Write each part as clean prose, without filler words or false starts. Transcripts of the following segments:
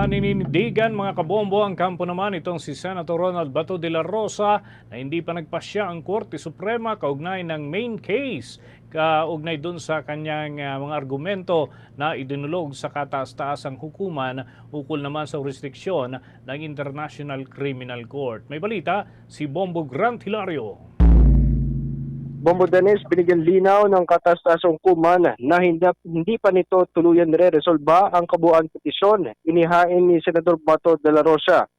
Naninindigan mga kabombo ang kampo naman itong si Senator Ronald Bato de la Rosa na hindi pa nagpasya ang Korte Suprema kaugnay ng main case kaugnay dun sa kanyang mga argumento na idinulog sa kataas-taasang hukuman ukol naman sa jurisdiksyon ng International Criminal Court. May balita si Bombo Grant Hilario. Bombo Danes, binigyan linaw ng katas-tasang hukuman na hindi pa nito tuluyan nire-resolba ang kabuuan petisyon inihain ni Senador Bato de la Rosa.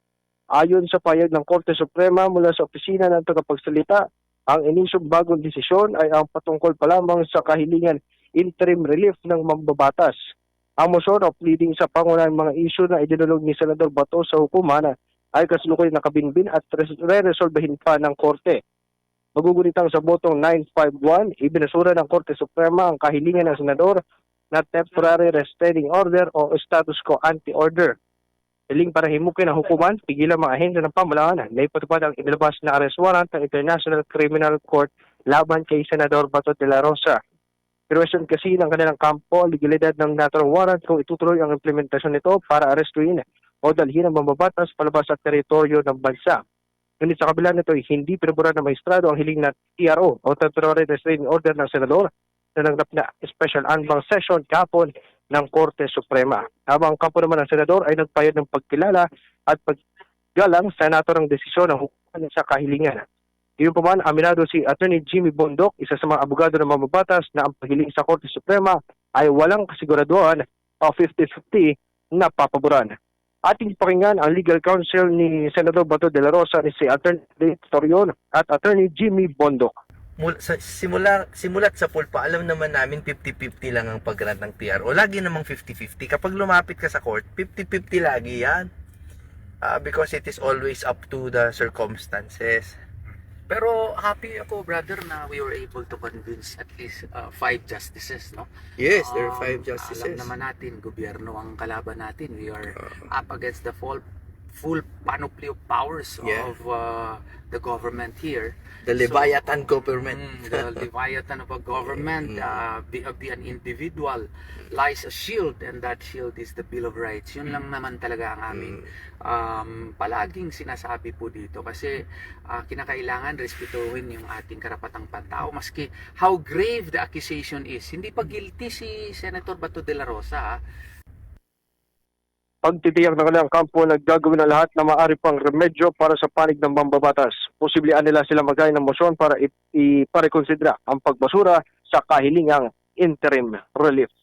Ayon sa payag ng Korte Suprema mula sa opisina ng tagapagsalita, ang inisyong bagong desisyon ay ang patungkol pa lamang sa kahilingan interim relief ng mambabatas. Ang motion of pleading sa pangunahing mga isyu na idinulog ni Senador Bato sa hukuman ay kasalukuyan nakabinbin at re-resolbahin pa ng Korte. Magugunitang sa botong 951, ibinasura ng Korte Suprema ang kahilingan ng senador na temporary restraining order o status quo ante-order. Hiling para himukin ang hukuman, pigilan mga ahensya ng pamahalaan na ipatupad ang inilabas na arrest warrant ng International Criminal Court laban kay Senador Bato de la Rosa. Question kasi ng kanilang kampo, legalidad ng naturang warrant kung itutuloy ang implementasyon nito para arestuin o dalhin ang mambabatas palabas sa teritoryo ng bansa. Ngunit sa kabila nito ay hindi pinaburan ng maestrado ang hiling na TRO o Temporary Restraining Order ng Senador na nanggap na Special Anbang Session kahapon ng Korte Suprema. Habang ang kampo naman ng Senador ay nagpayad ng pagkilala at paggalang sa naturang desisyon ng hukuman sa kahilingan. Iyon pa man, aminado si Attorney Jimmy Bondoc, isa sa mga abogado ng mamabatas na ang paghiling sa Korte Suprema ay walang kasiguraduhan o 50-50 na papaboran. Ating pakinggan ang legal counsel ni Senador Bato de la Rosa ni si Attorney Torion at Attorney Jimmy Bondoc. Simulat sa pulpa, alam naman namin 50-50 lang ang pag-grant ng TRO. Lagi namang 50-50. Kapag lumapit ka sa court, 50-50 lagi yan. Because it is always up to the circumstances. Pero happy ako, brother, na we were able to convince at least 5 justices, no? Yes, there are 5 justices. Alam naman natin, gobyerno ang kalaban natin. We are up against the full panoply of powers of the government here. The Leviathan government. The Leviathan of a government, be an individual, lies a shield, and that shield is the Bill of Rights. Yun lang naman talaga ang aming palaging sinasabi po dito. Kasi kinakailangan respetuhin yung ating karapatang pantao. Maski how grave the accusation is. Hindi pa guilty si Senator Bato de la Rosa. Pagtitiyak ng kanilang kampo, naggagawin ng lahat na maaari pang remedyo para sa panig ng mambabatas. Posiblihan nila sila magay ng motion para iparekonsidera ang pagbasura sa kahilingang interim relief.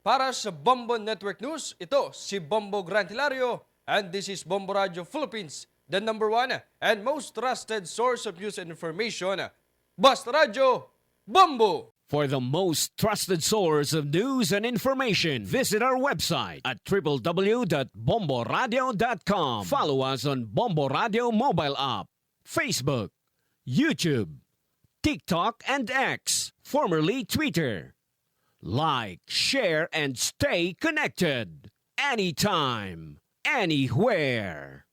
Para sa Bombo Network News, ito si Bombo Grant Hilario, and this is Bombo Radio Philippines, the #1 and most trusted source of news and information. Basta Radio, Bombo! For the most trusted source of news and information, visit our website at www.bomboradio.com. Follow us on Bombo Radio mobile app, Facebook, YouTube, TikTok, and X, formerly Twitter. Like, share, and stay connected. Anytime, anywhere.